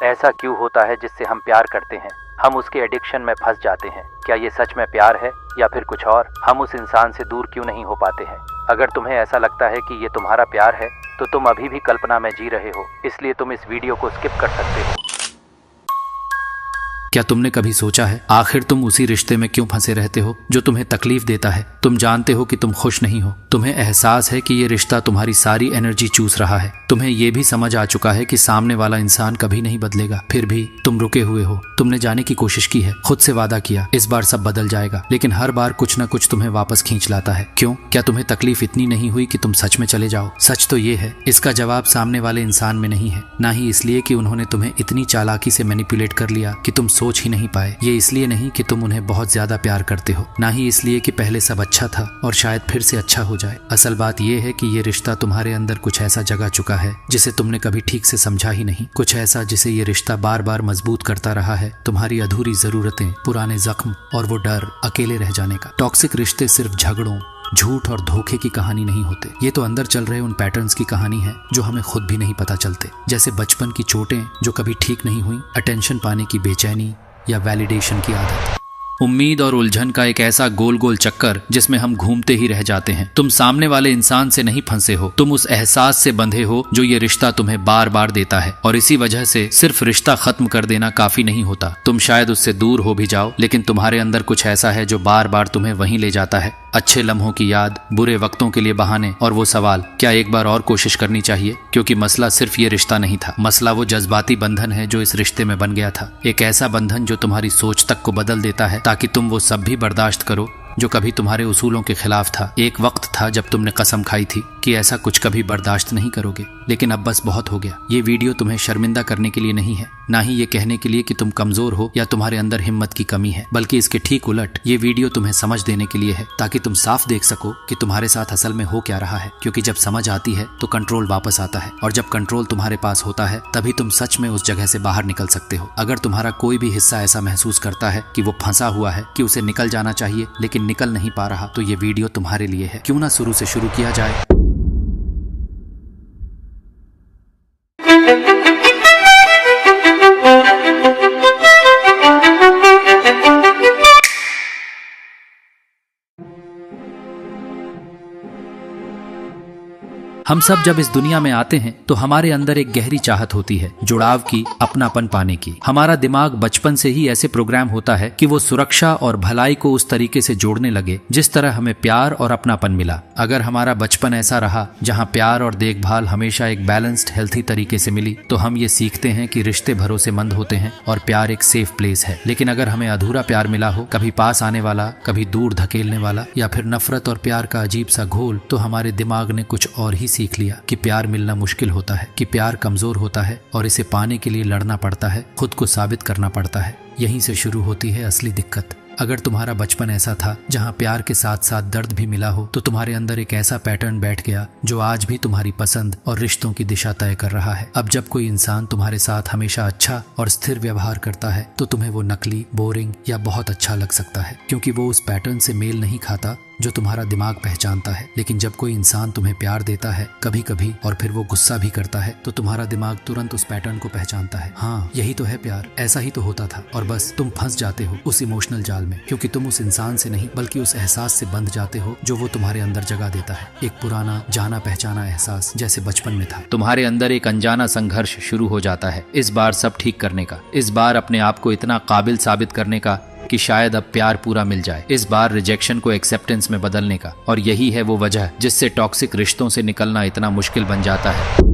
ऐसा क्यों होता है जिससे हम प्यार करते हैं, हम उसके एडिक्शन में फंस जाते हैं? क्या ये सच में प्यार है या फिर कुछ और? हम उस इंसान से दूर क्यों नहीं हो पाते हैं? अगर तुम्हें ऐसा लगता है कि ये तुम्हारा प्यार है तो तुम अभी भी कल्पना में जी रहे हो, इसलिए तुम इस वीडियो को स्किप कर सकते हो। क्या तुमने कभी सोचा है आखिर तुम उसी रिश्ते में क्यों फंसे रहते हो जो तुम्हें तकलीफ देता है? तुम जानते हो कि तुम खुश नहीं हो, तुम्हें एहसास है कि ये रिश्ता तुम्हारी सारी एनर्जी चूस रहा है, तुम्हें ये भी समझ आ चुका है कि सामने वाला इंसान कभी नहीं बदलेगा, फिर भी तुम रुके हुए हो। तुमने जाने की कोशिश की है, खुद से वादा किया इस बार सब बदल जाएगा, लेकिन हर बार कुछ न कुछ तुम्हें वापस खींच लाता है। क्यों? क्या तुम्हें तकलीफ इतनी नहीं हुई कि तुम सच में चले जाओ? सच तो ये है, इसका जवाब सामने वाले इंसान में नहीं है, ना ही इसलिए कि उन्होंने तुम्हें इतनी चालाकी से मैनिपुलेट कर लिया कि तुम सोच ही नहीं पाए। ये इसलिए नहीं कि तुम उन्हें बहुत ज्यादा प्यार करते हो, ना ही इसलिए कि पहले सब अच्छा था और शायद फिर से अच्छा हो जाए। असल बात यह है कि ये रिश्ता तुम्हारे अंदर कुछ ऐसा जगा चुका है जिसे तुमने कभी ठीक से समझा ही नहीं, कुछ ऐसा जिसे ये रिश्ता बार बार मजबूत करता रहा है। तुम्हारी अधूरी जरूरतें, पुराने जख्म और वो डर अकेले रह जाने का। टॉक्सिक रिश्ते सिर्फ झगड़ों, झूठ और धोखे की कहानी नहीं होते, ये तो अंदर चल रहे उन पैटर्न्स की कहानी है जो हमें खुद भी नहीं पता चलते। जैसे बचपन की चोटें जो कभी ठीक नहीं हुई, अटेंशन पाने की बेचैनी या वैलिडेशन की आदत, उम्मीद और उलझन का एक ऐसा गोल गोल चक्कर जिसमें हम घूमते ही रह जाते हैं। तुम सामने वाले इंसान से नहीं फंसे हो, तुम उस एहसास से बंधे हो जो ये रिश्ता तुम्हें बार बार देता है, और इसी वजह से सिर्फ रिश्ता खत्म कर देना काफी नहीं होता। तुम शायद उससे दूर हो भी जाओ, लेकिन तुम्हारे अंदर कुछ ऐसा है जो बार बार तुम्हें वहीं ले जाता है। अच्छे लम्हों की याद, बुरे वक्तों के लिए बहाने और वो सवाल, क्या एक बार और कोशिश करनी चाहिए? क्योंकि मसला सिर्फ ये रिश्ता नहीं था, मसला वो जज्बाती बंधन है जो इस रिश्ते में बन गया था। एक ऐसा बंधन जो तुम्हारी सोच तक को बदल देता है ताकि तुम वो सब भी बर्दाश्त करो जो कभी तुम्हारे उसूलों के खिलाफ था। एक वक्त था जब तुमने कसम खाई थी कि ऐसा कुछ कभी बर्दाश्त नहीं करोगे, लेकिन अब बस बहुत हो गया। ये वीडियो तुम्हें शर्मिंदा करने के लिए नहीं है, ना ही ये कहने के लिए कि तुम कमजोर हो या तुम्हारे अंदर हिम्मत की कमी है, बल्कि इसके ठीक उलट ये वीडियो तुम्हें समझ देने के लिए है, ताकि तुम साफ देख सको कि तुम्हारे साथ असल में हो क्या रहा है। क्योंकि जब समझ आती है तो कंट्रोल वापस आता है, और जब कंट्रोल तुम्हारे पास होता है तभी तुम सच में उस जगह से बाहर निकल सकते हो। अगर तुम्हारा कोई भी हिस्सा ऐसा महसूस करता है कि वो फंसा हुआ है, कि उसे निकल जाना चाहिए लेकिन निकल नहीं पा रहा, तो ये वीडियो तुम्हारे लिए है। क्यों ना शुरू से शुरू किया जाए। हम सब जब इस दुनिया में आते हैं तो हमारे अंदर एक गहरी चाहत होती है जुड़ाव की, अपनापन पाने की। हमारा दिमाग बचपन से ही ऐसे प्रोग्राम होता है कि वो सुरक्षा और भलाई को उस तरीके से जोड़ने लगे जिस तरह हमें प्यार और अपनापन मिला। अगर हमारा बचपन ऐसा रहा जहाँ प्यार और देखभाल हमेशा एक बैलेंस्ड, हेल्थी तरीके से मिली, तो हम ये सीखते हैं कि रिश्ते भरोसेमंद होते हैं और प्यार एक सेफ प्लेस है। लेकिन अगर हमें अधूरा प्यार मिला हो, कभी पास आने वाला, कभी दूर धकेलने वाला, या फिर नफरत और प्यार का अजीब सा घोल, तो हमारे दिमाग ने कुछ और ही सीख लिया कि प्यार मिलना मुश्किल होता है, कि प्यार कमजोर होता है और इसे पाने के लिए लड़ना पड़ता है, खुद को साबित करना पड़ता है। यहीं से शुरू होती है असली दिक्कत। अगर तुम्हारा बचपन ऐसा था जहां प्यार के साथ साथ दर्द भी मिला हो, तो तुम्हारे अंदर एक ऐसा पैटर्न बैठ गया जो आज भी तुम्हारी पसंद और रिश्तों की दिशा तय कर रहा है। अब जब कोई इंसान तुम्हारे साथ हमेशा अच्छा और स्थिर व्यवहार करता है तो तुम्हें वो नकली, बोरिंग या बहुत अच्छा लग सकता है, क्योंकि वो उस पैटर्न से मेल नहीं खाता जो तुम्हारा दिमाग पहचानता है। लेकिन जब कोई इंसान तुम्हें प्यार देता है कभी कभी और फिर वो गुस्सा भी करता है, तो तुम्हारा दिमाग तुरंत उस पैटर्न को पहचानता है। हाँ, यही तो है प्यार, ऐसा ही तो होता था। और बस तुम फंस जाते हो उस इमोशनल जाल में, क्योंकि तुम उस इंसान से नहीं बल्कि उस एहसास से बंध जाते हो जो वो तुम्हारे अंदर जगा देता है। एक पुराना जाना पहचाना एहसास जैसे बचपन में था। तुम्हारे अंदर एक अनजाना संघर्ष शुरू हो जाता है, इस बार सब ठीक करने का, इस बार अपने आप को इतना काबिल साबित करने का कि शायद अब प्यार पूरा मिल जाए, इस बार रिजेक्शन को एक्सेप्टेंस में बदलने का। और यही है वो वजह जिससे टॉक्सिक रिश्तों से निकलना इतना मुश्किल बन जाता है।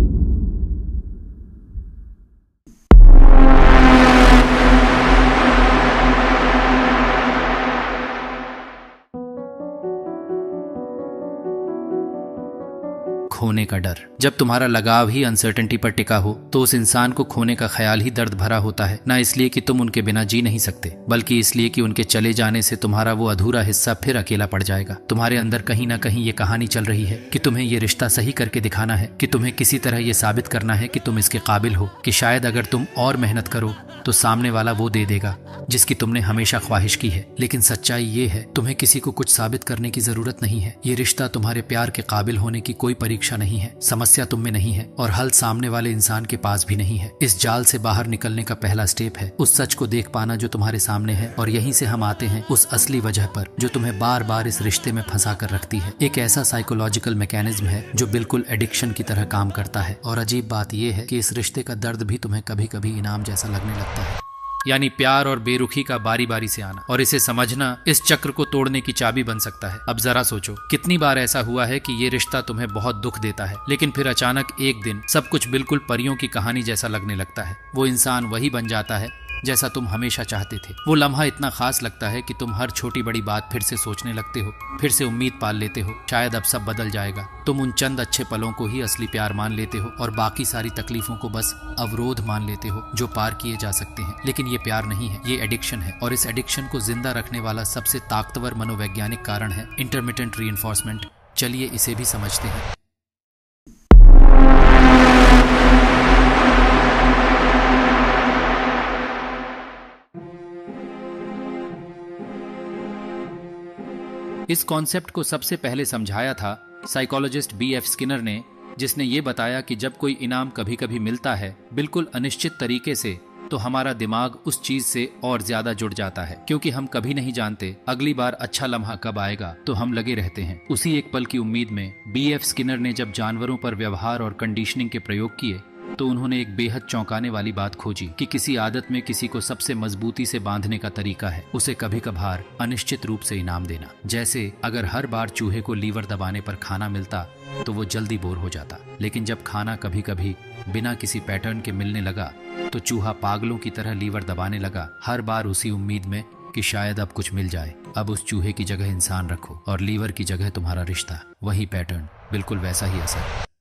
खोने का डर। जब तुम्हारा लगाव ही अनसर्टेनिटी पर टिका हो तो उस इंसान को खोने का ख्याल ही दर्द भरा होता है, ना इसलिए कि तुम उनके बिना जी नहीं सकते, बल्कि इसलिए कि उनके चले जाने से तुम्हारा वो अधूरा हिस्सा फिर अकेला पड़ जाएगा। तुम्हारे अंदर कहीं ना कहीं ये कहानी चल रही है कि तुम्हें ये रिश्ता सही करके दिखाना है, कि तुम्हें किसी तरह ये साबित करना है कि तुम इसके काबिल हो, कि शायद अगर तुम और मेहनत करो तो सामने वाला वो दे देगा जिसकी तुमने हमेशा ख्वाहिश की है। लेकिन सच्चाई ये है, तुम्हें किसी को कुछ साबित करने की जरूरत नहीं है। ये रिश्ता तुम्हारे प्यार के काबिल होने की कोई परीक्षा समस्या नहीं है, समस्या तुम में नहीं है और हल सामने वाले इंसान के पास भी नहीं है। इस जाल से बाहर निकलने का पहला स्टेप है उस सच को देख पाना जो तुम्हारे सामने है, और यहीं से हम आते हैं उस असली वजह पर जो तुम्हें बार बार इस रिश्ते में फंसा कर रखती है। एक ऐसा साइकोलॉजिकल मैकेनिज्म है जो बिल्कुल एडिक्शन की तरह काम करता है, और अजीब बात यह है कि इस रिश्ते का दर्द भी तुम्हें कभी कभी इनाम जैसा लगने लगता है। यानी प्यार और बेरुखी का बारी बारी से आना, और इसे समझना इस चक्र को तोड़ने की चाबी बन सकता है। अब जरा सोचो, कितनी बार ऐसा हुआ है कि ये रिश्ता तुम्हें बहुत दुख देता है, लेकिन फिर अचानक एक दिन सब कुछ बिल्कुल परियों की कहानी जैसा लगने लगता है। वो इंसान वही बन जाता है जैसा तुम हमेशा चाहते थे। वो लम्हा इतना खास लगता है कि तुम हर छोटी बड़ी बात फिर से सोचने लगते हो, फिर से उम्मीद पाल लेते हो शायद अब सब बदल जाएगा। तुम उन चंद अच्छे पलों को ही असली प्यार मान लेते हो और बाकी सारी तकलीफों को बस अवरोध मान लेते हो जो पार किए जा सकते हैं। लेकिन ये प्यार नहीं है, ये एडिक्शन है, और इस एडिक्शन को जिंदा रखने वाला सबसे ताकतवर मनोवैज्ञानिक कारण है इंटरमिटेंट रीइंफोर्समेंट। चलिए इसे भी समझते हैं। इस कॉन्सेप्ट को सबसे पहले समझाया था साइकोलॉजिस्ट B.F. स्किनर ने, जिसने ये बताया कि जब कोई इनाम कभी कभी मिलता है बिल्कुल अनिश्चित तरीके से, तो हमारा दिमाग उस चीज से और ज्यादा जुड़ जाता है, क्योंकि हम कभी नहीं जानते अगली बार अच्छा लम्हा कब आएगा, तो हम लगे रहते हैं उसी एक पल की उम्मीद में। B.F. स्किनर ने जब जानवरों पर व्यवहार और कंडीशनिंग के प्रयोग किए तो उन्होंने एक बेहद चौंकाने वाली बात खोजी कि किसी आदत में किसी को सबसे मजबूती से बांधने का तरीका है उसे कभी कभार अनिश्चित रूप से इनाम देना। जैसे अगर हर बार चूहे को लीवर दबाने पर खाना मिलता तो वो जल्दी बोर हो जाता, लेकिन जब खाना कभी कभी बिना किसी पैटर्न के मिलने लगा तो चूहा पागलों की तरह लीवर दबाने लगा, हर बार उसी उम्मीद में कि शायद अब कुछ मिल जाए। अब उस चूहे की जगह इंसान रखो और लीवर की जगह तुम्हारा रिश्ता, वही पैटर्न, बिल्कुल वैसा ही असर।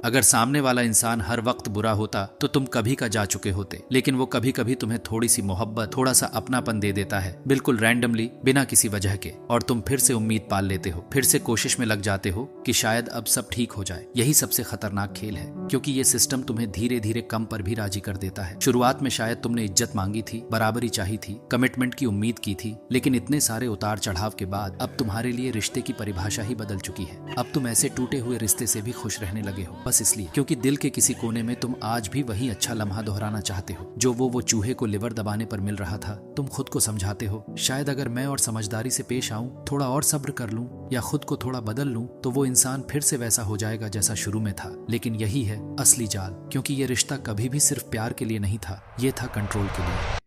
अगर सामने वाला इंसान हर वक्त बुरा होता तो तुम कभी का जा चुके होते, लेकिन वो कभी कभी तुम्हें थोड़ी सी मोहब्बत, थोड़ा सा अपनापन दे देता है, बिल्कुल रैंडमली, बिना किसी वजह के, और तुम फिर से उम्मीद पाल लेते हो, फिर से कोशिश में लग जाते हो कि शायद अब सब ठीक हो जाए। यही सबसे खतरनाक खेल है, क्योंकि ये सिस्टम तुम्हें धीरे धीरे कम पर भी राजी कर देता है। शुरुआत में शायद तुमने इज्जत मांगी थी, बराबरी चाही थी, कमिटमेंट की उम्मीद की थी, लेकिन इतने सारे उतार चढ़ाव के बाद अब तुम्हारे लिए रिश्ते की परिभाषा ही बदल चुकी है। अब तुम ऐसे टूटे हुए रिश्ते से भी खुश रहने लगे हो, बस इसलिए क्योंकि दिल के किसी कोने में तुम आज भी वही अच्छा लम्हा दोहराना चाहते हो जो वो चूहे को लिवर दबाने पर मिल रहा था। तुम खुद को समझाते हो, शायद अगर मैं और समझदारी से पेश आऊं, थोड़ा और सब्र कर लूं या खुद को थोड़ा बदल लूं तो वो इंसान फिर से वैसा हो जाएगा जैसा शुरू में था। लेकिन यही है असली जाल, क्योंकि ये रिश्ता कभी भी सिर्फ प्यार के लिए नहीं था, ये था कंट्रोल के लिए।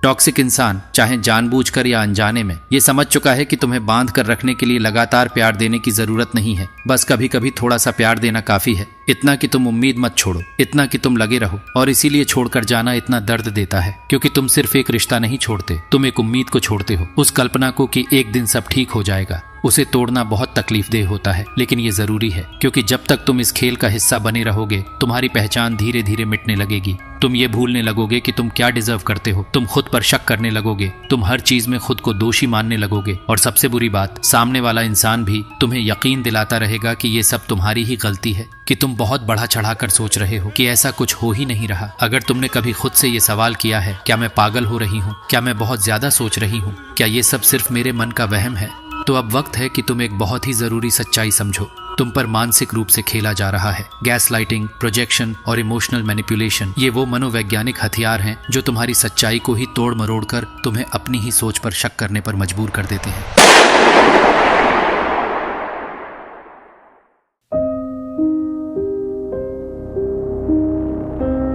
टॉक्सिक इंसान चाहे जानबूझकर या अनजाने में ये समझ चुका है कि तुम्हें बांध कर रखने के लिए लगातार प्यार देने की जरूरत नहीं है, बस कभी कभी थोड़ा सा प्यार देना काफी है, इतना कि तुम उम्मीद मत छोड़ो, इतना कि तुम लगे रहो। और इसीलिए छोड़कर जाना इतना दर्द देता है, क्योंकि तुम सिर्फ एक रिश्ता नहीं छोड़ते, तुम एक उम्मीद को छोड़ते हो, उस कल्पना को कि एक दिन सब ठीक हो जाएगा। उसे तोड़ना बहुत तकलीफदेह होता है, लेकिन ये जरूरी है, क्योंकि जब तक तुम इस खेल का हिस्सा बने रहोगे तुम्हारी पहचान धीरे धीरे मिटने लगेगी। तुम ये भूलने लगोगे कि तुम क्या डिजर्व करते हो, तुम खुद पर शक करने लगोगे, तुम हर चीज में खुद को दोषी मानने लगोगे, और सबसे बुरी बात, सामने वाला इंसान भी तुम्हें यकीन दिलाता रहेगा कि ये सब तुम्हारी ही गलती है, कि तुम बहुत बढ़ा चढ़ाकर सोच रहे हो, कि ऐसा कुछ हो ही नहीं रहा। अगर तुमने कभी खुद से ये सवाल किया है, क्या मैं पागल हो रही हूँ, क्या मैं बहुत ज्यादा सोच रही हूँ, क्या ये सब सिर्फ मेरे मन का वहम है, तो अब वक्त है कि तुम एक बहुत ही जरूरी सच्चाई समझो। तुम पर मानसिक रूप से खेला जा रहा है। गैसलाइटिंग, प्रोजेक्शन और इमोशनल मैनिपुलेशन, ये वो मनोवैज्ञानिक हथियार हैं जो तुम्हारी सच्चाई को ही तोड़ मरोड़ कर तुम्हें अपनी ही सोच पर शक करने पर मजबूर कर देते हैं।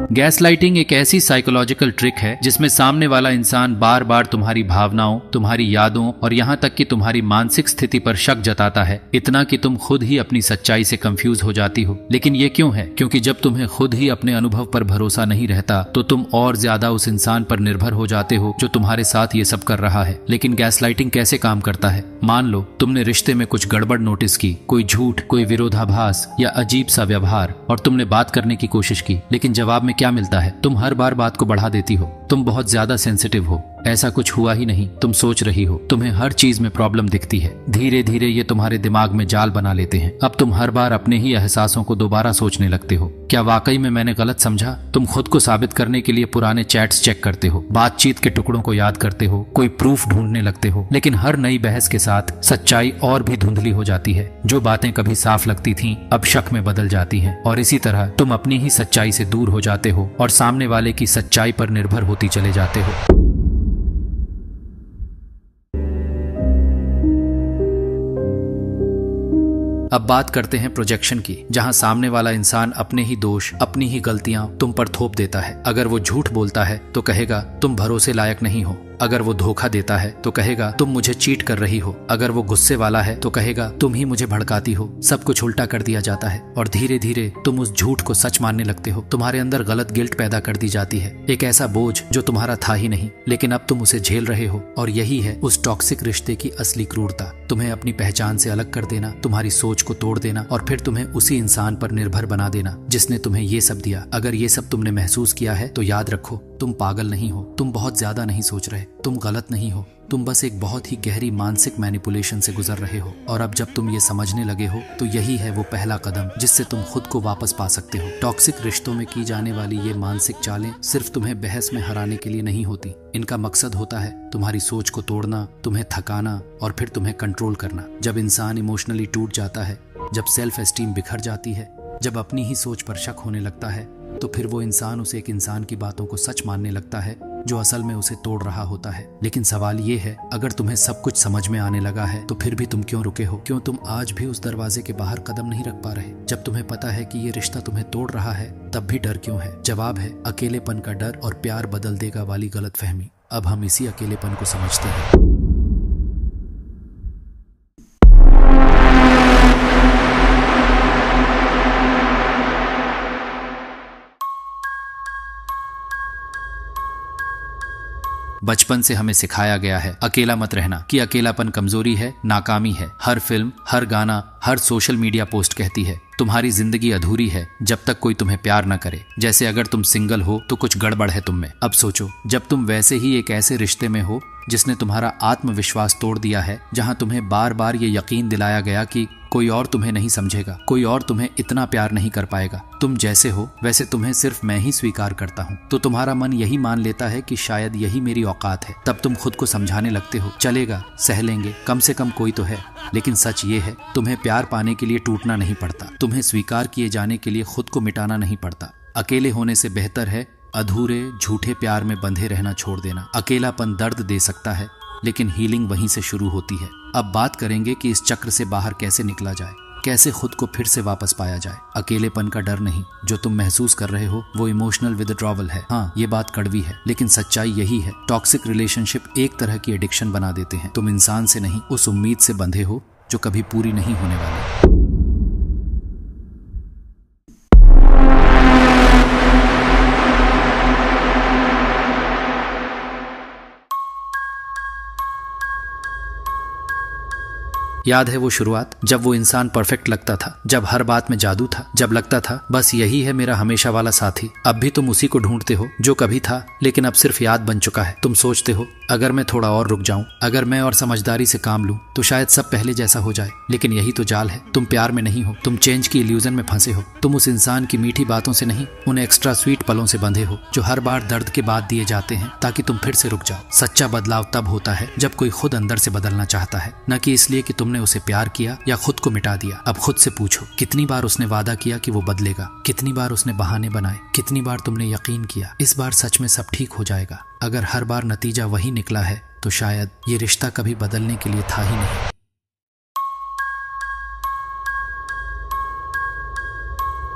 गैसलाइटिंग एक ऐसी साइकोलॉजिकल ट्रिक है जिसमें सामने वाला इंसान बार बार तुम्हारी भावनाओं, तुम्हारी यादों और यहाँ तक कि तुम्हारी मानसिक स्थिति पर शक जताता है, इतना कि तुम खुद ही अपनी सच्चाई से कंफ्यूज हो जाती हो। लेकिन ये क्यों है? क्योंकि जब तुम्हें खुद ही अपने अनुभव पर भरोसा नहीं रहता तो तुम और ज्यादा उस इंसान पर निर्भर हो जाते हो जो तुम्हारे साथ ये सब कर रहा है। लेकिन गैसलाइटिंग कैसे काम करता है? मान लो तुमने रिश्ते में कुछ गड़बड़ नोटिस की, कोई झूठ, कोई विरोधाभास या अजीब सा व्यवहार, और तुमने बात करने की कोशिश की, लेकिन जवाब में क्या मिलता है? तुम हर बार बात को बढ़ा देती हो, तुम बहुत ज्यादा सेंसिटिव हो, ऐसा कुछ हुआ ही नहीं, तुम सोच रही हो, तुम्हें हर चीज में प्रॉब्लम दिखती है। धीरे धीरे ये तुम्हारे दिमाग में जाल बना लेते हैं। अब तुम हर बार अपने ही एहसासों को दोबारा सोचने लगते हो। क्या वाकई में मैंने गलत समझा? तुम खुद को साबित करने के लिए पुराने चैट्स चेक करते हो, बातचीत के टुकड़ों को याद करते हो, कोई प्रूफ ढूंढने लगते हो। लेकिन हर नई बहस के साथ सच्चाई और भी धुंधली हो जाती है। जो बातें कभी साफ लगती थीं, अब शक में बदल जाती हैं। और इसी तरह तुम अपनी ही सच्चाई से दूर हो जाते हो और सामने वाले की सच्चाई पर निर्भर होती चले जाते हो। अब बात करते हैं प्रोजेक्शन की, जहां सामने वाला इंसान अपने ही दोष, अपनी ही गलतियां तुम पर थोप देता है। अगर वो झूठ बोलता है तो कहेगा तुम भरोसे लायक नहीं हो। अगर वो धोखा देता है तो कहेगा तुम मुझे चीट कर रही हो। अगर वो गुस्से वाला है तो कहेगा तुम ही मुझे भड़काती हो। सब कुछ उल्टा कर दिया जाता है और धीरे धीरे तुम उस झूठ को सच मानने लगते हो। तुम्हारे अंदर गलत गिल्ट पैदा कर दी जाती है, एक ऐसा बोझ जो तुम्हारा था ही नहीं, लेकिन अब तुम उसे झेल रहे हो। और यही है उस टॉक्सिक रिश्ते की असली क्रूरता। तुम्हें अपनी पहचान से अलग कर देना, तुम्हारी सोच को तोड़ देना और फिर तुम्हें उसी इंसान पर निर्भर बना देना जिसने तुम्हें ये सब दिया। अगर ये सब तुमने महसूस किया है तो याद रखो, तुम पागल नहीं हो, तुम बहुत ज्यादा नहीं सोच रहे, तुम गलत नहीं हो, तुम बस एक बहुत ही गहरी मानसिक मैनिपुलेशन से गुजर रहे हो। और अब जब तुम ये समझने लगे हो तो यही है वो पहला कदम जिससे तुम खुद को वापस पा सकते हो। टॉक्सिक रिश्तों में की जाने वाली ये मानसिक चालें सिर्फ तुम्हें बहस में हराने के लिए नहीं होती। इनका मकसद होता है तुम्हारी सोच को तोड़ना, तुम्हें थकाना और फिर तुम्हें कंट्रोल करना। जब इंसान इमोशनली टूट जाता है, जब सेल्फ एस्टीम बिखर जाती है, जब अपनी ही सोच पर शक होने लगता है, तो फिर वो इंसान उसे एक इंसान की बातों को सच मानने लगता है जो असल में उसे तोड़ रहा होता है। लेकिन सवाल ये है, अगर तुम्हें सब कुछ समझ में आने लगा है तो फिर भी तुम क्यों रुके हो? क्यों तुम आज भी उस दरवाजे के बाहर कदम नहीं रख पा रहे? जब तुम्हें पता है कि ये रिश्ता तुम्हें तोड़ रहा है, तब भी डर क्यों है? जवाब है अकेलेपन का डर और प्यार बदल देगा वाली गलतफहमी। अब हम इसी अकेलेपन को समझते हैं। बचपन से हमें सिखाया गया है अकेला मत रहना, कि अकेलापन कमजोरी है, नाकामी है। हर फिल्म, हर गाना, हर सोशल मीडिया पोस्ट कहती है तुम्हारी जिंदगी अधूरी है जब तक कोई तुम्हें प्यार न करे। जैसे अगर तुम सिंगल हो तो कुछ गड़बड़ है तुम में। अब सोचो, जब तुम वैसे ही एक ऐसे रिश्ते में हो जिसने तुम्हारा आत्मविश्वास तोड़ दिया है, जहां तुम्हें बार बार ये यकीन दिलाया गया कि कोई और तुम्हें नहीं समझेगा, कोई और तुम्हें इतना प्यार नहीं कर पाएगा, तुम जैसे हो वैसे तुम्हें सिर्फ मैं ही स्वीकार करता हूँ, तो तुम्हारा मन यही मान लेता है कि शायद यही मेरी औकात है। तब तुम खुद को समझाने लगते हो, चलेगा, सह लेंगे, कम से कम कोई तो है। लेकिन सच ये है, तुम्हें प्यार पाने के लिए टूटना नहीं पड़ता, तुम्हें स्वीकार किए जाने के लिए खुद को मिटाना नहीं पड़ता। अकेले होने से बेहतर है अधूरे झूठे प्यार में बंधे रहना छोड़ देना। अकेलापन दर्द दे सकता है, लेकिन हीलिंग वहीं से शुरू होती है। अब बात करेंगे कि इस चक्र से बाहर कैसे निकला जाए, कैसे खुद को फिर से वापस पाया जाए। अकेलेपन का डर नहीं, जो तुम महसूस कर रहे हो वो इमोशनल विथड्रॉवल है। हाँ, ये बात कड़वी है, लेकिन सच्चाई यही है। टॉक्सिक रिलेशनशिप एक तरह की एडिक्शन बना देते हैं। तुम इंसान से नहीं, उस उम्मीद से बंधे हो जो कभी पूरी नहीं होने वाली। याद है वो शुरुआत, जब वो इंसान परफेक्ट लगता था, जब हर बात में जादू था, जब लगता था बस यही है मेरा हमेशा वाला साथी। अब भी तुम उसी को ढूंढते हो जो कभी था, लेकिन अब सिर्फ याद बन चुका है। तुम सोचते हो अगर मैं थोड़ा और रुक जाऊं, अगर मैं और समझदारी से काम लूं, तो शायद सब पहले जैसा हो जाए। लेकिन यही तो जाल है, तुम प्यार में नहीं हो, तुम चेंज की इल्यूजन में फंसे हो। तुम उस इंसान की मीठी बातों से नहीं, उन एक्स्ट्रा स्वीट पलों से बंधे हो जो हर बार दर्द के बाद दिए जाते हैं ताकि तुम फिर से रुक जाओ। सच्चा बदलाव तब होता है जब कोई खुद अंदर से बदलना चाहता है, न कि इसलिए कि तुमने उसे प्यार किया या खुद को मिटा दिया। अब खुद से पूछो, कितनी बार उसने वादा किया कि वो बदलेगा, कितनी बार उसने बहाने बनाए, कितनी बार तुमने यकीन किया इस बार सच में सब ठीक हो जाएगा। अगर हर बार नतीजा वही निकला है तो शायद ये रिश्ता कभी बदलने के लिए था ही नहीं।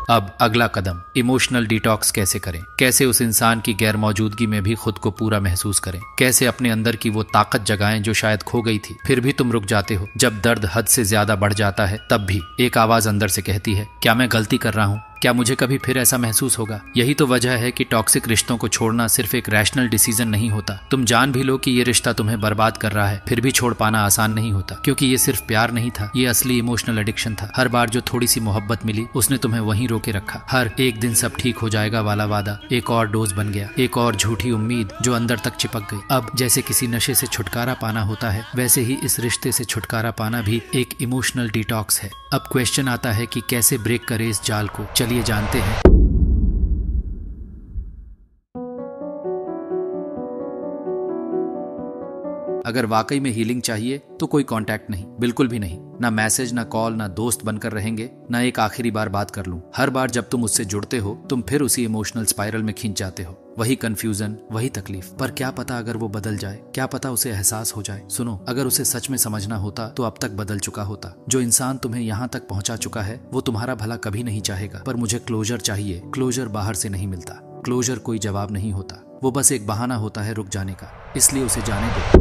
अब अगला कदम, इमोशनल डिटॉक्स कैसे करें, कैसे उस इंसान की गैर मौजूदगी में भी खुद को पूरा महसूस करें, कैसे अपने अंदर की वो ताकत जगाएं जो शायद खो गई थी। फिर भी तुम रुक जाते हो। जब दर्द हद से ज्यादा बढ़ जाता है तब भी एक आवाज अंदर से कहती है, क्या मैं गलती कर रहा हूँ? क्या मुझे कभी फिर ऐसा महसूस होगा? यही तो वजह है कि टॉक्सिक रिश्तों को छोड़ना सिर्फ एक रैशनल डिसीजन नहीं होता। तुम जान भी लो कि ये रिश्ता तुम्हें बर्बाद कर रहा है, फिर भी छोड़ पाना आसान नहीं होता, क्योंकि ये सिर्फ प्यार नहीं था, ये असली इमोशनल एडिक्शन था। हर बार जो थोड़ी सी मोहब्बत मिली उसने तुम्हें वहीं रोके रखा। हर एक दिन सब ठीक हो जाएगा वाला वादा एक और डोज बन गया, एक और झूठी उम्मीद जो अंदर तक चिपक गई। अब जैसे किसी नशे से छुटकारा पाना होता है, वैसे ही इस रिश्ते से छुटकारा पाना भी एक इमोशनल डिटॉक्स है। अब क्वेश्चन आता है कि कैसे ब्रेक करे इस जाल को। चलिए जानते हैं। अगर वाकई में हीलिंग चाहिए तो कोई कांटेक्ट नहीं, बिल्कुल भी नहीं। ना मैसेज, ना कॉल, ना दोस्त बनकर रहेंगे, ना एक आखिरी बार बात कर लूं। हर बार जब तुम उससे जुड़ते हो तुम फिर उसी इमोशनल स्पाइरल में खींच जाते हो। वही कंफ्यूजन, वही तकलीफ। पर क्या पता अगर वो बदल जाए, क्या पता उसे एहसास हो जाए। सुनो, अगर उसे सच में समझना होता तो अब तक बदल चुका होता। जो इंसान तुम्हें यहाँ तक पहुंचा चुका है वो तुम्हारा भला कभी नहीं चाहेगा। पर मुझे क्लोजर चाहिए। क्लोजर बाहर से नहीं मिलता। क्लोजर कोई जवाब नहीं होता, वो बस एक बहाना होता है रुक जाने का। इसलिए उसे जाने दो।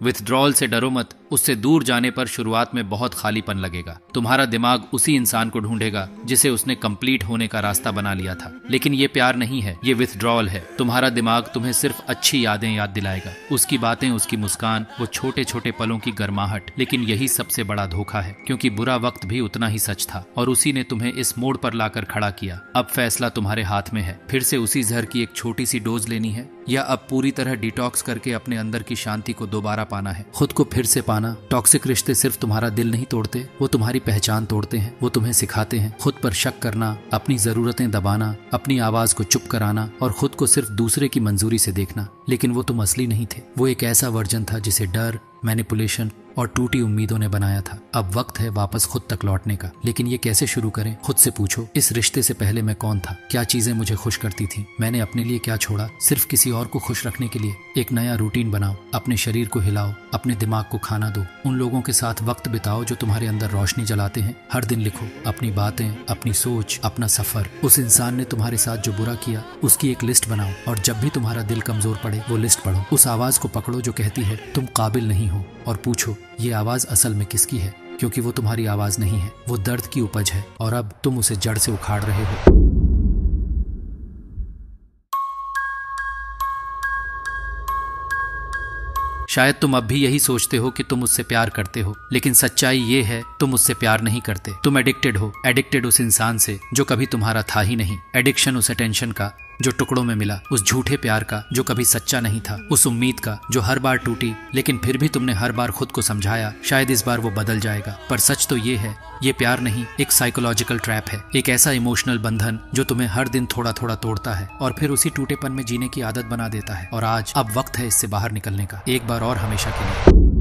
विथड्रॉल से डरो मत। उससे दूर जाने पर शुरुआत में बहुत खालीपन लगेगा। तुम्हारा दिमाग उसी इंसान को ढूंढेगा जिसे उसने कंप्लीट होने का रास्ता बना लिया था। लेकिन ये प्यार नहीं है, ये विथड्रॉल है। तुम्हारा दिमाग तुम्हें सिर्फ अच्छी यादें याद दिलाएगा, उसकी बातें, उसकी मुस्कान, वो छोटे छोटे पलों की गर्माहट। लेकिन यही सबसे बड़ा धोखा है, क्योंकि बुरा वक्त भी उतना ही सच था और उसी ने तुम्हें इस मोड़ पर लाकर खड़ा किया। अब फैसला तुम्हारे हाथ में है। फिर से उसी जहर की एक छोटी सी डोज लेनी है, या अब पूरी तरह डिटॉक्स करके अपने अंदर की शांति को दोबारा पाना है, खुद को फिर से पाना। टॉक्सिक रिश्ते सिर्फ तुम्हारा दिल नहीं तोड़ते, वो तुम्हारी पहचान तोड़ते हैं। वो तुम्हें सिखाते हैं खुद पर शक करना, अपनी जरूरतें दबाना, अपनी आवाज को चुप कराना और खुद को सिर्फ दूसरे की मंजूरी से देखना। लेकिन वो तुम असली नहीं थे। वो एक ऐसा वर्जन था जिसे डर, मैनिपुलेशन और टूटी उम्मीदों ने बनाया था। अब वक्त है वापस खुद तक लौटने का। लेकिन ये कैसे शुरू करें? खुद से पूछो, इस रिश्ते से पहले मैं कौन था? क्या चीजें मुझे खुश करती थी? मैंने अपने लिए क्या छोड़ा सिर्फ किसी और को खुश रखने के लिए? एक नया रूटीन बनाओ, अपने शरीर को हिलाओ, अपने दिमाग को खाना दो। उन लोगों के साथ वक्त बिताओ जो तुम्हारे अंदर रोशनी जलाते हैं। हर दिन लिखो अपनी बातें, अपनी सोच, अपना सफर। उस इंसान ने तुम्हारे साथ जो बुरा किया उसकी एक लिस्ट बनाओ, और जब भी तुम्हारा दिल कमजोर पड़े वो लिस्ट पढ़ो। उस आवाज को पकड़ो जो कहती है तुम काबिल नहीं हो, और पूछो ये आवाज असल में किसकी है? क्योंकि वो तुम्हारी आवाज नहीं है, वो दर्द की उपज है, और अब तुम उसे जड़ से उखाड़ रहे हो। शायद तुम अब भी यही सोचते हो कि तुम उससे प्यार करते हो, लेकिन सच्चाई ये है तुम उससे प्यार नहीं करते। तुम एडिक्टेड हो, एडिक्टेड उस इंसान से जो कभी तुम्हारा था ही नहीं। एडिक्शन उस अटेंशन का जो टुकड़ों में मिला, उस झूठे प्यार का जो कभी सच्चा नहीं था, उस उम्मीद का जो हर बार टूटी, लेकिन फिर भी तुमने हर बार खुद को समझाया शायद इस बार वो बदल जाएगा। पर सच तो ये है, ये प्यार नहीं, एक साइकोलॉजिकल ट्रैप है। एक ऐसा इमोशनल बंधन जो तुम्हें हर दिन थोड़ा थोड़ा तोड़ता है और फिर उसी टूटेपन में जीने की आदत बना देता है। और आज अब वक्त है इससे बाहर निकलने का, एक बार और हमेशा के लिए।